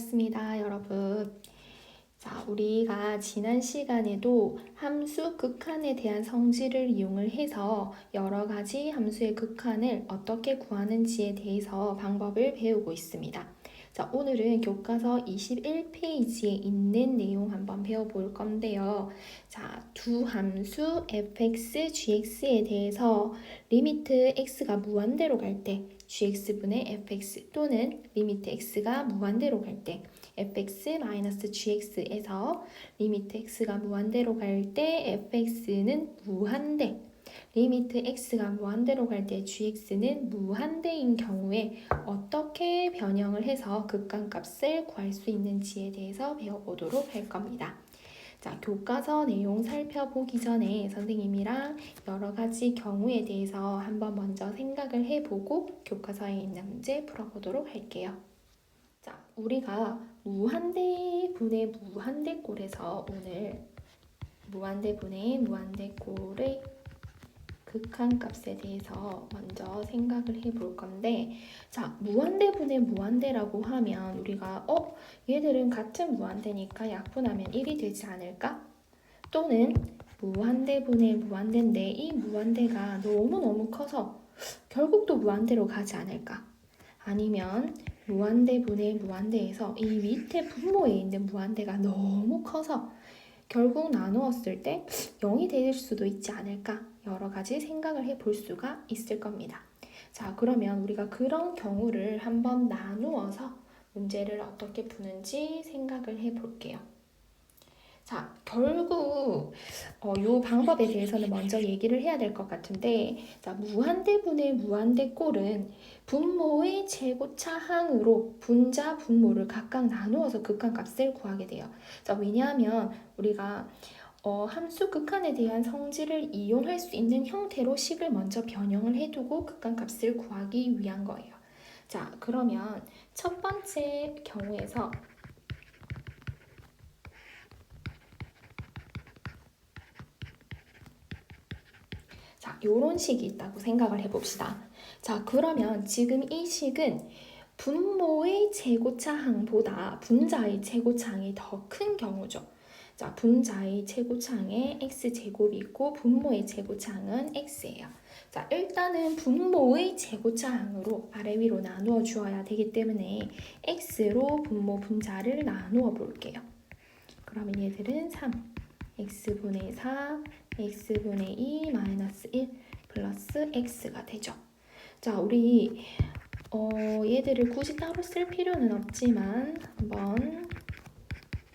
반갑습니다, 여러분. 자, 우리가 지난 시간에도 함수 극한에 대한 성질을 이용을 해서 여러 가지 함수의 극한을 어떻게 구하는지에 대해서 방법을 배우고 있습니다. 자, 오늘은 교과서 21페이지에 있는 내용 한번 배워볼 건데요. 자, 두 함수 fx, gx에 대해서 리미트 x가 무한대로 갈 때 gx분의 fx 또는 리미트 x가 무한대로 갈 때 fx-gx에서 리미트 x가 무한대로 갈 때 fx는 무한대, 리미트 x가 무한대로 갈 때 gx는 무한대인 경우에 어떻게 변형을 해서 극한값을 구할 수 있는지에 대해서 배워보도록 할 겁니다. 자, 교과서 내용 살펴보기 전에 선생님이랑 여러 가지 경우에 대해서 한번 먼저 생각을 해보고 교과서에 있는 문제 풀어보도록 할게요. 자, 우리가 무한대분의 무한대꼴에서 오늘 무한대분의 무한대꼴의 극한값에 대해서 먼저 생각을 해볼 건데, 자, 무한대분의 무한대라고 하면 우리가 얘들은 같은 무한대니까 약분하면 1이 되지 않을까? 또는 무한대분의 무한대인데 이 무한대가 너무너무 커서 결국 또 무한대로 가지 않을까? 아니면 무한대분의 무한대에서 이 밑에 분모에 있는 무한대가 너무 커서 결국 나누었을 때 0이 될 수도 있지 않을까? 여러 가지 생각을 해볼 수가 있을 겁니다. 자, 그러면 우리가 그런 경우를 한번 나누어서 문제를 어떻게 푸는지 생각을 해볼게요. 자, 결국 이 방법에 대해서는 먼저 얘기를 해야 될 것 같은데, 자, 무한대분의 무한대꼴은 분모의 최고차항으로 분자, 분모를 각각 나누어서 극한값을 구하게 돼요. 자, 왜냐하면 우리가 함수 극한에 대한 성질을 이용할 수 있는 형태로 식을 먼저 변형을 해두고 극한값을 구하기 위한 거예요. 자, 그러면 첫 번째 경우에서 자, 요런 식이 있다고 생각을 해봅시다. 자, 그러면 지금 이 식은 분모의 최고차항보다 분자의 최고차항이 더 큰 경우죠. 자, 분자의 최고차항에 x제곱이 있고 분모의 최고차항은 x예요. 자, 일단은 분모의 최고차항으로 아래 위로 나누어 주어야 되기 때문에 x로 분모 분자를 나누어 볼게요. 그러면 얘들은 3, x분의 4, x분의 2 마이너스 1 플러스 x가 되죠. 자, 우리 얘들을 굳이 따로 쓸 필요는 없지만 한번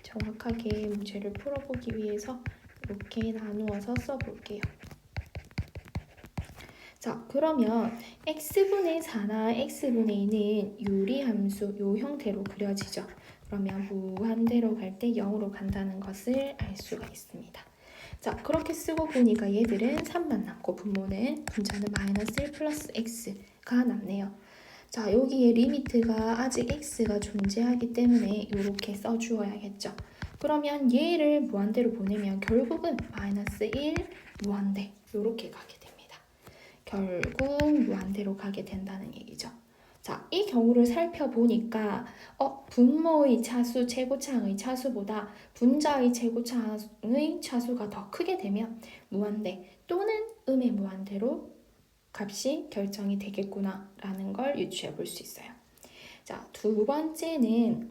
정확하게 문제를 풀어보기 위해서 이렇게 나누어서 써볼게요. 자, 그러면 x분의 4나 x분의 2는 유리함수 요 형태로 그려지죠. 그러면 무한대로 갈 때 0으로 간다는 것을 알 수가 있습니다. 자, 그렇게 쓰고 보니까 얘들은 3만 남고 분모는 분자는 마이너스 1 플러스 x가 남네요. 자, 여기에 리미트가 아직 x가 존재하기 때문에 이렇게 써주어야겠죠. 그러면 얘를 무한대로 보내면 결국은 마이너스 1 무한대 이렇게 가게 됩니다. 결국 무한대로 가게 된다는 얘기죠. 자, 이 경우를 살펴보니까 분모의 차수, 최고차항의 차수보다 분자의 최고차항의 차수가 더 크게 되면 무한대 또는 음의 무한대로 값이 결정이 되겠구나 라는 걸 유추해 볼 수 있어요. 자, 두 번째는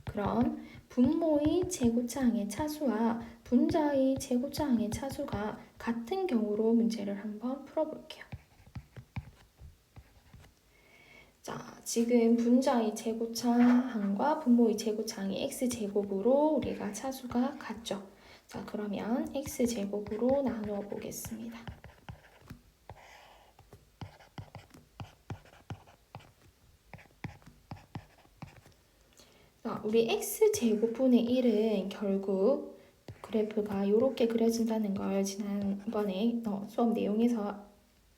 그럼 분모의 최고차항의 차수와 분자의 최고차항의 차수가 같은 경우로 문제를 한번 풀어볼게요. 자, 지금 분자의 최고차항과 분모의 최고차항이 x제곱으로 우리가 차수가 같죠. 자, 그러면 x제곱으로 나누어 보겠습니다. 자, 우리 x제곱분의 1은 결국 그래프가 이렇게 그려진다는 걸 지난번에 수업 내용에서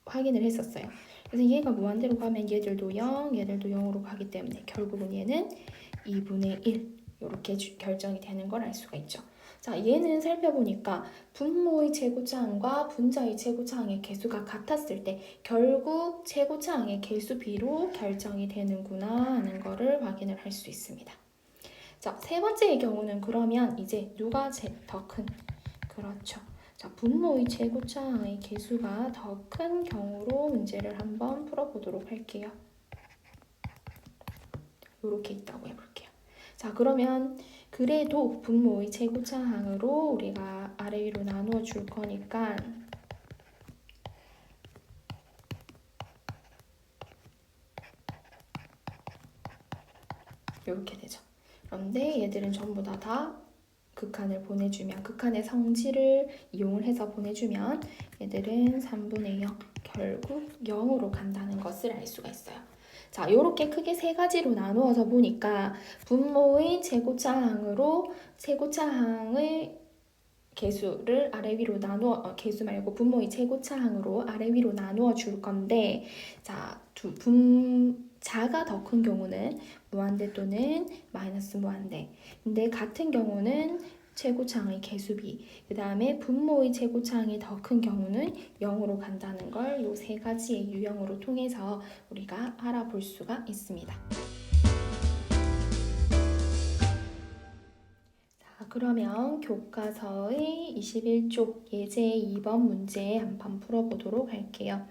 확인을 했었어요. 그래서 얘가 무한대로 가면 얘들도 0, 얘들도 0으로 가기 때문에 결국은 얘는 2분의 1 이렇게 결정이 되는 걸 알 수가 있죠. 자, 얘는 살펴보니까 분모의 최고차항과 분자의 최고차항의 개수가 같았을 때 결국 최고차항의 개수 비로 결정이 되는구나 하는 거를 확인을 할 수 있습니다. 자, 세 번째의 경우는 그러면 이제 누가 더 큰? 그렇죠. 자, 분모의 최고차항의 개수가 더 큰 경우로 문제를 한번 풀어보도록 할게요. 이렇게 있다고 해볼게요. 자, 그러면 그래도 분모의 최고차항으로 우리가 아래 위로 나누어 줄 거니까 이렇게 되죠. 그런데 얘들은 전부 다 극한을 보내주면, 극한의 성질을 이용을 해서 보내주면 얘들은 3분의 0, 결국 0으로 간다는 것을 알 수가 있어요. 자, 이렇게 크게 세 가지로 나누어서 보니까 분모의 최고차항으로 최고차항의 개수를 아래 위로 나누어 개수 말고 분모의 최고차항으로 아래 위로 나누어 줄 건데, 자, 자가 더 큰 경우는 무한대 또는 마이너스 무한대. 근데 같은 경우는 최고차항의 개수비, 그 다음에 분모의 최고차항이 더 큰 경우는 0으로 간다는 걸 이 세 가지의 유형으로 통해서 우리가 알아볼 수가 있습니다. 자, 그러면 교과서의 21쪽 예제 2번 문제 한번 풀어보도록 할게요.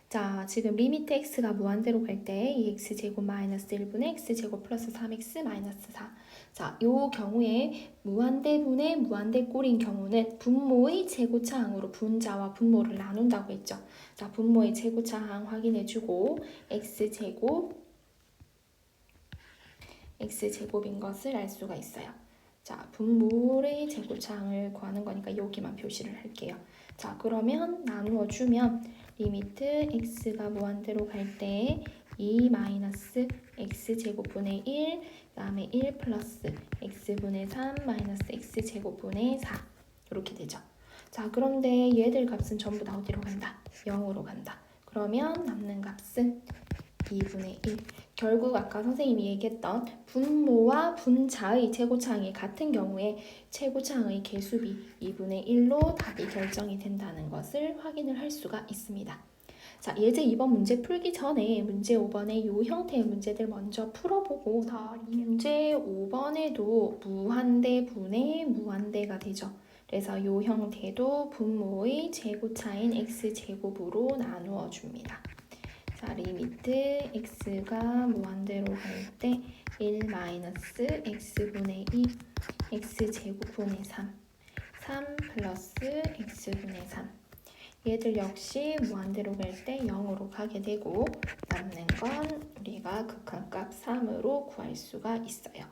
자, 지금 리미트 x가 무한대로 갈 때 2x제곱 마이너스 1분의 x제곱 플러스 3x 마이너스 4. 자, 요 경우에 무한대분의 무한대꼴인 경우는 분모의 최고차항으로 분자와 분모를 나눈다고 했죠. 자, 분모의 최고차항 확인해주고 x제곱인 것을 알 수가 있어요. 자, 분모의 최고차항을 구하는 거니까 여기만 표시를 할게요. 자, 그러면 나누어주면 리미트 x가 무한대로 갈 때 2 마이너스 x제곱분의 1, 그 다음에 1 플러스 x분의 3 마이너스 x제곱분의 4 이렇게 되죠. 자, 그런데 얘들 값은 전부 다 어디로 간다? 0으로 간다. 그러면 남는 값은 2분의 1. 결국 아까 선생님이 얘기했던 분모와 분자의 최고차항이 같은 경우에 최고차항의 개수비 2분의 1로 답이 결정이 된다는 것을 확인을 할 수가 있습니다. 자, 예제 2번 문제 풀기 전에 문제 5번의 이 형태의 문제들 먼저 풀어보고 문제 5번에도 무한대분의 무한대가 되죠. 그래서 이 형태도 분모의 최고차인 x제곱으로 나누어 줍니다. 자, 리미트 x가 무한대로 갈 때 1 마이너스 x분의 2 x제곱분의 3 플러스 x분의 3 얘들 역시 무한대로 갈 때 0으로 가게 되고 남는 건 우리가 극한값 3으로 구할 수가 있어요.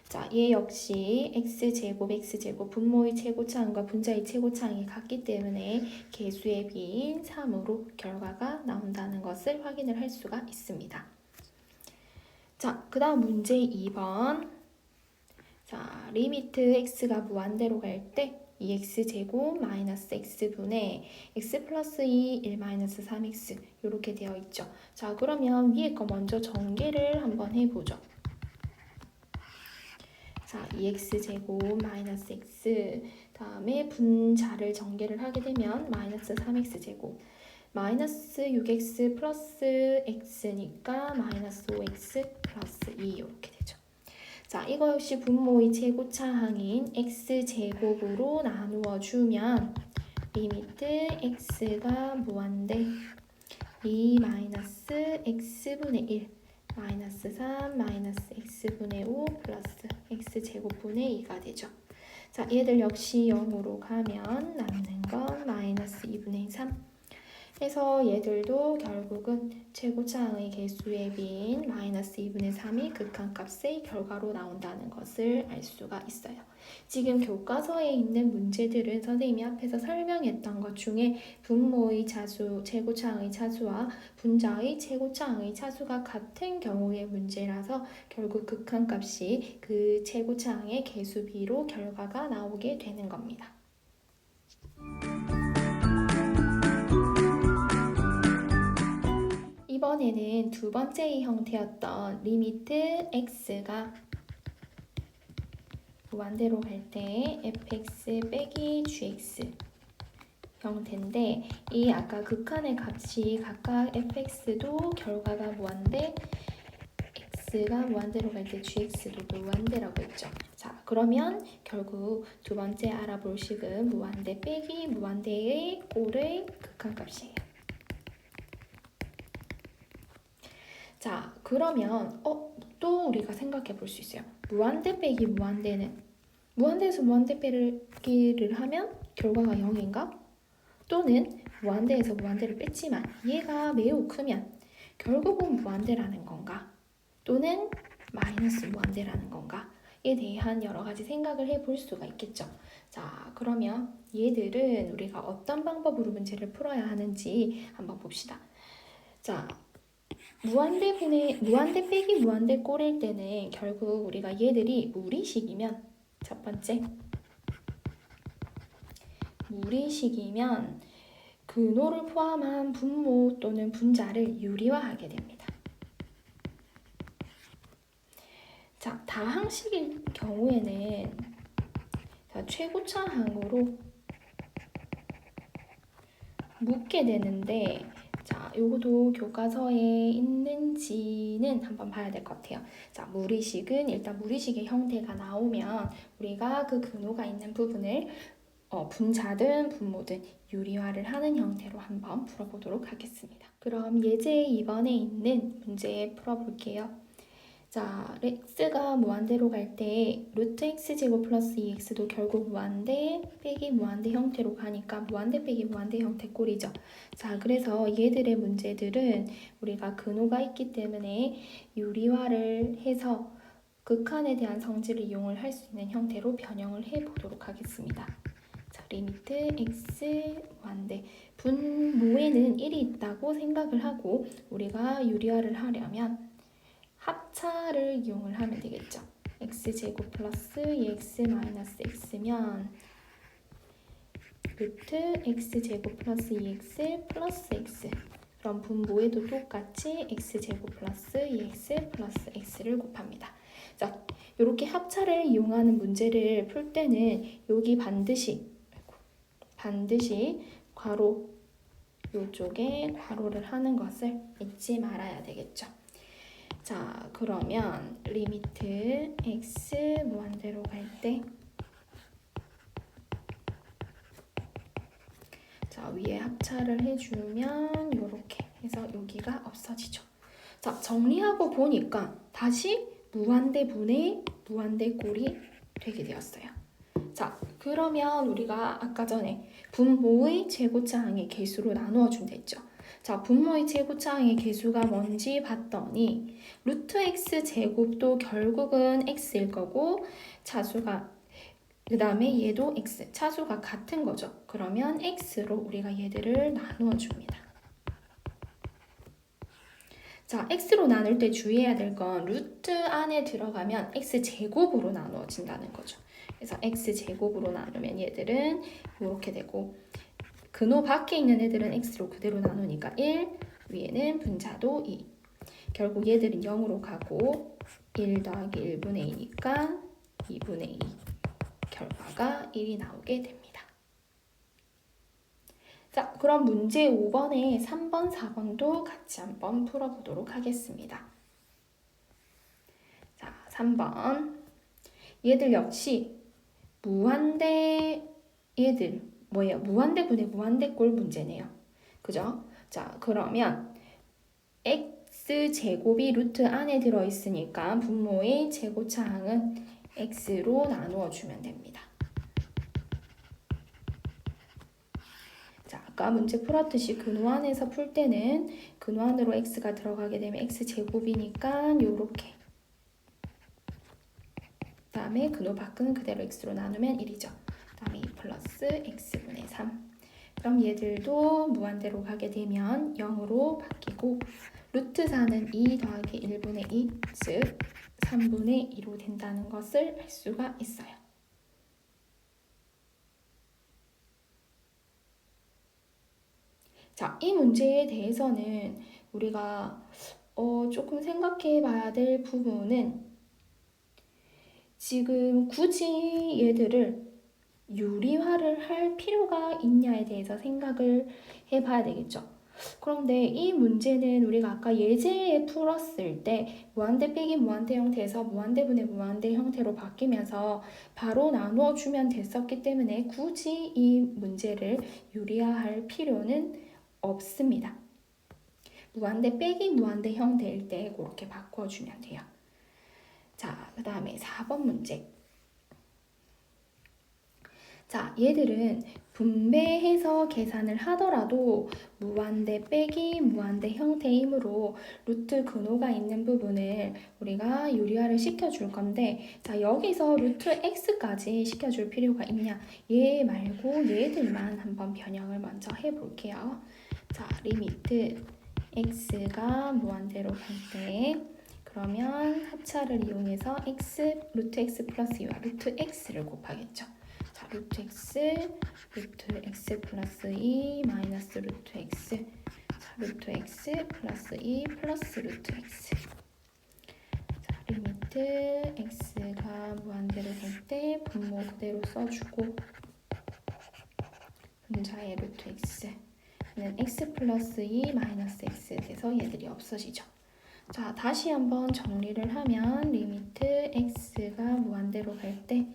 자, 얘 역시 x제곱 분모의 최고차항과 분자의 최고차항이 같기 때문에 개수의 비인 3으로 결과가 나온다는 것을 확인을 할 수가 있습니다. 자, 그 다음 문제 2번. 자, 리미트 x가 무한대로 갈 때 2x제곱 마이너스 x분의 x 플러스 2, 1 마이너스 3x 이렇게 되어 있죠. 자, 그러면 위에 거 먼저 전개를 한번 해보죠. 자, 2x제곱 마이너스 x 다음에 분자를 전개를 하게 되면 마이너스 3x제곱 마이너스 6x 플러스 x니까 마이너스 5x 플러스 2 이렇게 되죠. 자, 이거 역시 분모의 최고차항인 x제곱으로 나누어 주면 리미트 x가 무한대 2 마이너스 x분의 1 마이너스 3 마이너스 x분의 5 플러스 x제곱분의 2가 되죠. 자, 얘들 역시 0으로 가면 남는 건 마이너스 2분의 3 해서 얘들도 결국은 최고차항의 개수의 비인 마이너스 2분의 3이 극한값의 결과로 나온다는 것을 알 수가 있어요. 지금 교과서에 있는 문제들은 선생님이 앞에서 설명했던 것 중에 분모의 차수, 최고차항의 차수와 분자의 최고차항의 차수가 같은 경우의 문제라서 결국 극한값이 그 최고차항의 개수비로 결과가 나오게 되는 겁니다. 이번에는 두 번째의 형태였던 리미트 x가 무한대로 갈 때 fx 빼기 gx 형태인데 이 아까 극한의 값이 각각 fx도 결과가 무한대 x가 무한대로 갈 때 gx도 무한대라고 했죠. 자, 그러면 결국 두 번째 알아볼 식은 무한대 빼기 무한대의 꼴의 극한값이에요. 자, 그러면 또 우리가 생각해 볼 수 있어요. 무한대 빼기 무한대는 무한대에서 무한대 빼기를 하면 결과가 0인가? 또는 무한대에서 무한대를 뺐지만 얘가 매우 크면 결국은 무한대라는 건가? 또는 마이너스 무한대라는 건가에 대한 여러 가지 생각을 해볼 수가 있겠죠. 자, 그러면 얘들은 우리가 어떤 방법으로 문제를 풀어야 하는지 한번 봅시다. 자, 무한대 빼기 무한대 꼴일 때는 결국 우리가 얘들이 무리식이면 첫 번째 무리식이면 근호를 포함한 분모 또는 분자를 유리화하게 됩니다. 자, 다항식일 경우에는 최고차항으로 묶게 되는데 자, 요것도 교과서에 있는지는 한번 봐야 될 것 같아요. 자, 무리식은 일단 무리식의 형태가 나오면 우리가 그 근호가 있는 부분을 분자든 분모든 유리화를 하는 형태로 한번 풀어보도록 하겠습니다. 그럼 예제 2번에 있는 문제 풀어볼게요. 자, x가 무한대로 갈 때 루트 x제곱 플러스 2x도 결국 무한대 빼기 무한대 형태로 가니까 무한대 빼기 무한대 형태 꼴이죠. 자, 그래서 얘들의 문제들은 우리가 근호가 있기 때문에 유리화를 해서 극한에 대한 성질을 이용을 할 수 있는 형태로 변형을 해보도록 하겠습니다. 자, 리미트 x 무한대 분모에는 1이 있다고 생각을 하고 우리가 유리화를 하려면 합차를 이용을 하면 되겠죠. x제곱 플러스 2x 마이너스 x면 루트 x제곱 플러스 2x 플러스 x 그럼 분모에도 똑같이 x제곱 플러스 2x 플러스 x를 곱합니다. 자, 이렇게 합차를 이용하는 문제를 풀 때는 여기 반드시 괄호 요쪽에 괄호를 하는 것을 잊지 말아야 되겠죠. 자, 그러면 리미트 x 무한대로 갈 때 자, 위에 합차를 해주면 이렇게 해서 여기가 없어지죠. 자, 정리하고 보니까 다시 무한대 분의 무한대 꼴이 되게 되었어요. 자, 그러면 우리가 아까 전에 분모의 최고차항의 개수로 나누어 준다 했죠. 자, 분모의 최고차항의 개수가 뭔지 봤더니 루트 x 제곱도 결국은 x일 거고 차수가 그 다음에 얘도 x, 차수가 같은 거죠. 그러면 x로 우리가 얘들을 나누어 줍니다. 자, x로 나눌 때 주의해야 될 건 루트 안에 들어가면 x제곱으로 나누어진다는 거죠. 그래서 x제곱으로 나누면 얘들은 이렇게 되고 근호 밖에 있는 애들은 x로 그대로 나누니까 1, 위에는 분자도 2. 결국 얘들은 0으로 가고 1 더하기 1분의 2니까 2분의 2. 결과가 1이 나오게 됩니다. 자, 그럼 문제 5번에 3번, 4번도 같이 한번 풀어보도록 하겠습니다. 자, 3번. 얘들 역시 무한대 얘들 뭐예요? 무한대 분의 무한대꼴 문제네요. 그죠? 자, 그러면 x제곱이 루트 안에 들어있으니까 분모의 최고차항은 x로 나누어 주면 됩니다. 자, 아까 문제 풀었듯이 근호 안에서 풀 때는 근호 안으로 x가 들어가게 되면 x제곱이니까 요렇게 그 다음에 근호 밖은 그대로 x로 나누면 1이죠. 그 다음에 2 플러스 x분의 3 그럼 얘들도 무한대로 가게 되면 0으로 바뀌고 루트 4는 2 더하기 1분의 2 즉 3분의 2로 된다는 것을 알 수가 있어요. 자, 이 문제에 대해서는 우리가 조금 생각해 봐야 될 부분은 지금 굳이 얘들을 유리화를 할 필요가 있냐에 대해서 생각을 해봐야 되겠죠. 그런데 이 문제는 우리가 아까 예제에 풀었을 때 무한대 빼기 무한대 형태에서 무한대분의 무한대 형태로 바뀌면서 바로 나누어 주면 됐었기 때문에 굳이 이 문제를 유리화할 필요는 없습니다. 무한대 빼기 무한대 형태일 때 그렇게 바꿔주면 돼요. 자, 그 다음에 4번 문제. 자, 얘들은 분배해서 계산을 하더라도 무한대 빼기 무한대 형태이므로 루트 근호가 있는 부분을 우리가 유리화를 시켜줄 건데, 자, 여기서 루트 x까지 시켜줄 필요가 있냐? 얘 말고 얘들만 한번 변형을 먼저 해볼게요. 자, 리미트 x가 무한대로 갈 때 그러면 합차를 이용해서 루트 x 플러스 2와 루트 x를 곱하겠죠. 자, 루트 x 플러스 2 마이너스 루트 x. 자, 루트 x 플러스 2 플러스 루트 x. 자, 리미트 x가 무한대로 될 때 분모 그대로 써주고 분자의 루트 x는 x 플러스 2 마이너스 x 돼서 얘들이 없어지죠. 자, 다시 한번 정리를 하면 리미트 x가 무한대로 갈 때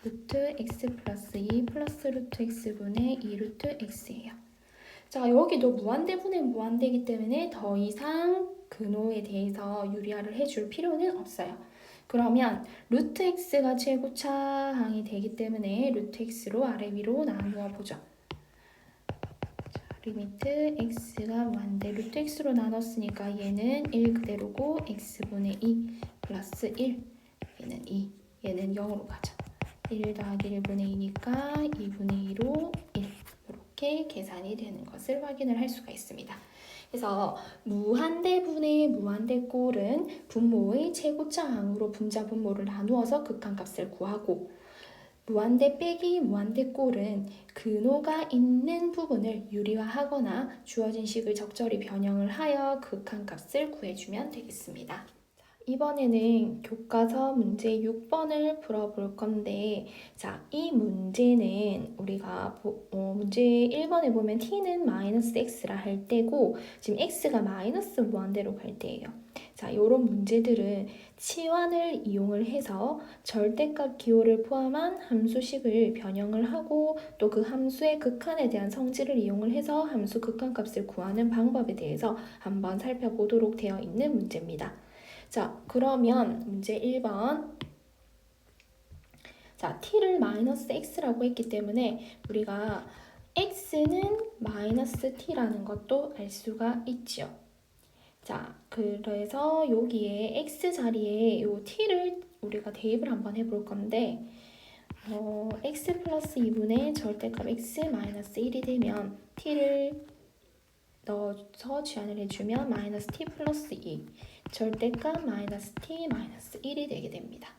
루트 x 플러스 2 플러스 루트 x분의 2 루트 x예요. 자, 여기도 무한대분의 무한대이기 때문에 더 이상 근호에 대해서 유리화를 해줄 필요는 없어요. 그러면 루트 x가 최고차항이 되기 때문에 루트 x로 아래 위로 나누어 보죠. 리미트 x가 무한대 루트 x로 나눴으니까 얘는 1 그대로고 x분의 2 플러스 1 얘는 2 얘는 0으로 가죠. 1 더하기 1분의 2니까 2분의 2로 1 이렇게 계산이 되는 것을 확인을 할 수가 있습니다. 그래서 무한대분의 무한대꼴은 분모의 최고차항으로 분자 분모를 나누어서 극한값을 구하고 무한대 빼기 무한대꼴은 근호가 있는 부분을 유리화하거나 주어진 식을 적절히 변형을 하여 극한값을 구해주면 되겠습니다. 이번에는 교과서 문제 6번을 풀어볼 건데, 자, 이 문제는 우리가 문제 1번에 보면 t는 마이너스 x라 할 때고 지금 x가 마이너스 무한대로 갈 때예요. 자, 이런 문제들은 치환을 이용을 해서 절대값 기호를 포함한 함수식을 변형을 하고 또 그 함수의 극한에 대한 성질을 이용을 해서 함수 극한값을 구하는 방법에 대해서 한번 살펴보도록 되어 있는 문제입니다. 자, 그러면 문제 1번. 자, t를 마이너스 x라고 했기 때문에 우리가 x는 마이너스 t라는 것도 알 수가 있죠. 자, 그래서 여기에 x 자리에 요 t를 우리가 대입을 한번 해볼 건데 x 플러스 2분의 절대값 x 마이너스 1이 되면 t를 넣어서 치환을 해주면 마이너스 t 플러스 2 절대값 마이너스 t 마이너스 1이 되게 됩니다.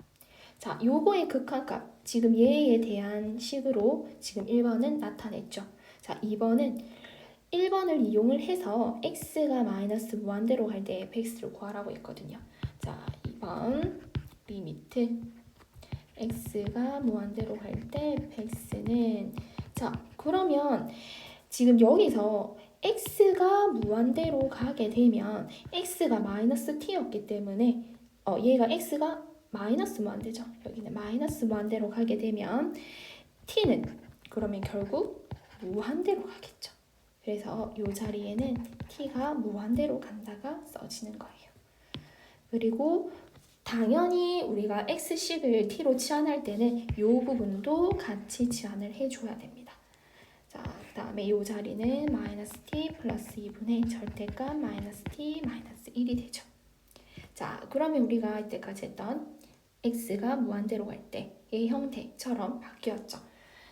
자, 요거의 극한값 지금 얘에 대한 식으로 지금 1번은 나타냈죠. 자, 2번은 1번을 이용을 해서 x가 마이너스 무한대로 갈 때 fx를 구하라고 했거든요. 자, 2번 리미트 x가 무한대로 갈 때 fx는 자, 그러면 지금 여기서 x가 무한대로 가게 되면 x가 마이너스 t였기 때문에 얘가 x가 마이너스 무한대죠. 여기는 마이너스 무한대로 가게 되면 t는 그러면 결국 무한대로 가겠죠. 그래서 이 자리에는 t가 무한대로 간다가 써지는 거예요. 그리고 당연히 우리가 x식을 t로 치환할 때는 이 부분도 같이 치환을 해줘야 됩니다. 자, 그 다음에 이 자리는 마이너스 t 플러스 2분의 절대값 마이너스 t 마이너스 1이 되죠. 자, 그러면 우리가 이때까지 했던 x가 무한대로 갈 때의 형태처럼 바뀌었죠.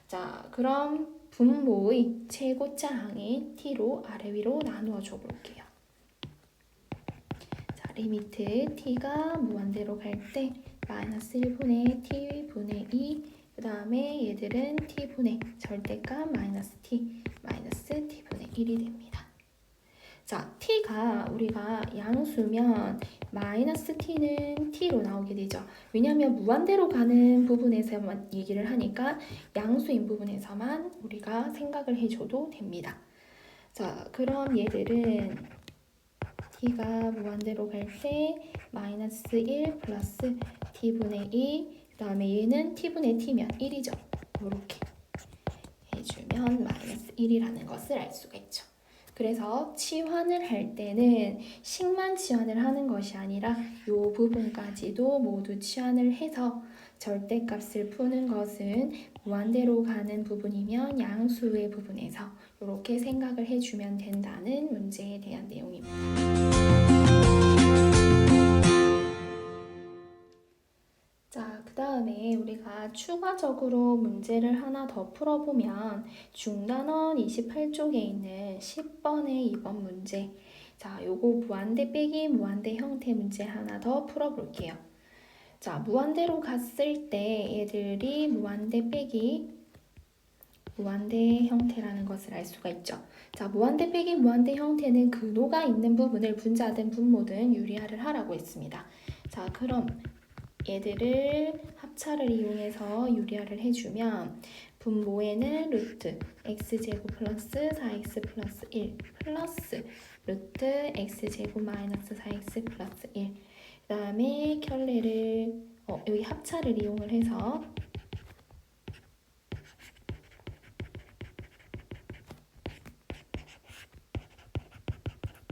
자, 그럼 분모의 최고차항인 t로 아래 위로 나누어 줘 볼게요. 자, 리미트 t가 무한대로 갈 때 마이너스 1분의 t분의 2 그 다음에 얘들은 t분의 절대값 마이너스 t 마이너스 t분의 1이 됩니다. 자, t가 우리가 양수면 마이너스 t는 t로 나오게 되죠. 왜냐하면 무한대로 가는 부분에서만 얘기를 하니까 양수인 부분에서만 우리가 생각을 해줘도 됩니다. 자, 그럼 얘들은 t가 무한대로 갈 때 마이너스 1 플러스 t분의 2, 그 다음에 얘는 t분의 t면 1이죠. 이렇게 해주면 마이너스 1이라는 것을 알 수가 있죠. 그래서 치환을 할 때는 식만 치환을 하는 것이 아니라 이 부분까지도 모두 치환을 해서 절대값을 푸는 것은 무한대로 가는 부분이면 양수의 부분에서 이렇게 생각을 해주면 된다는 문제에 대한 내용입니다. 자, 그 다음에 우리가 추가적으로 문제를 하나 더 풀어보면 중단원 28쪽에 있는 10번의 2번 문제. 자, 요거 무한대 빼기 무한대 형태 문제 하나 더 풀어볼게요. 자, 무한대로 갔을 때 얘들이 무한대 빼기 무한대 형태라는 것을 알 수가 있죠. 자, 무한대 빼기 무한대 형태는 근호가 있는 부분을 분자든 분모든 유리화를 하라고 했습니다. 자, 그럼 얘들을 합차를 이용해서 유리화를 해주면 분모에는 루트 x제곱 플러스 4x 플러스 1 플러스 루트 x제곱 마이너스 4x 플러스 1. 그 다음에 켤레를 여기 합차를 이용을 해서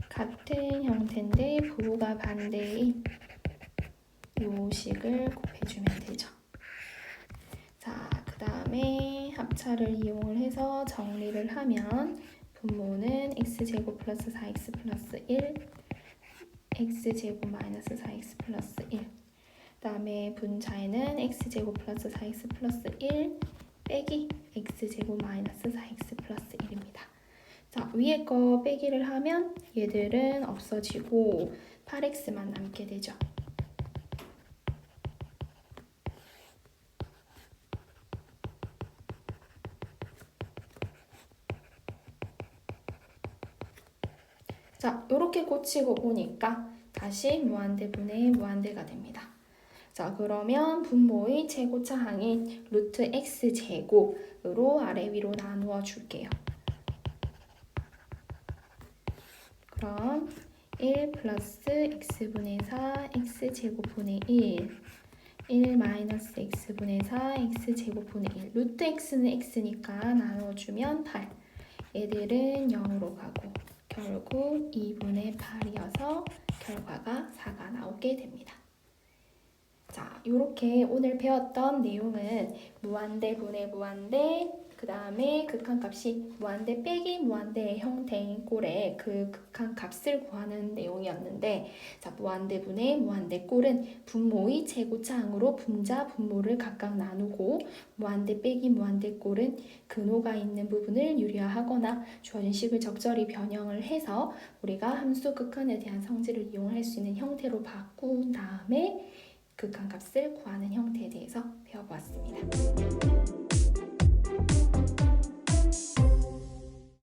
같은 형태인데 부호가 반대인 요 식을 곱해주면 되죠. 자, 그 다음에 합차를 이용을 해서 정리를 하면 분모는 x제곱 플러스 4x 플러스 1 x제곱 마이너스 4x 플러스 1. 그 다음에 분자에는 x제곱 플러스 4x 플러스 1 빼기 x제곱 마이너스 4x 플러스 1입니다. 자, 위에 거 빼기를 하면 얘들은 없어지고 8x만 남게 되죠. 자, 이렇게 고치고 보니까 다시 무한대분의 무한대가 됩니다. 자, 그러면 분모의 최고차항인 루트 x제곱으로 아래 위로 나누어 줄게요. 그럼 1 플러스 x분의 4 x제곱분의 1 마이너스 x분의 4 x제곱분의 1 루트 x는 x니까 나눠주면 8. 얘들은 0으로 가고 결국 2분의 8이어서 결과가 4가 나오게 됩니다. 자, 이렇게 오늘 배웠던 내용은 무한대 분의 무한대, 그 다음에 극한값이 무한대 빼기 무한대의 형태인 꼴의 그 극한값을 구하는 내용이었는데, 자, 무한대 분의 무한대 꼴은 분모의 최고차항으로 분자, 분모를 각각 나누고, 무한대 빼기 무한대 꼴은 근호가 있는 부분을 유리화하거나 주어진 식을 적절히 변형을 해서 우리가 함수 극한에 대한 성질을 이용할 수 있는 형태로 바꾼 다음에 극한값을 구하는 형태에 대해서 배워보았습니다.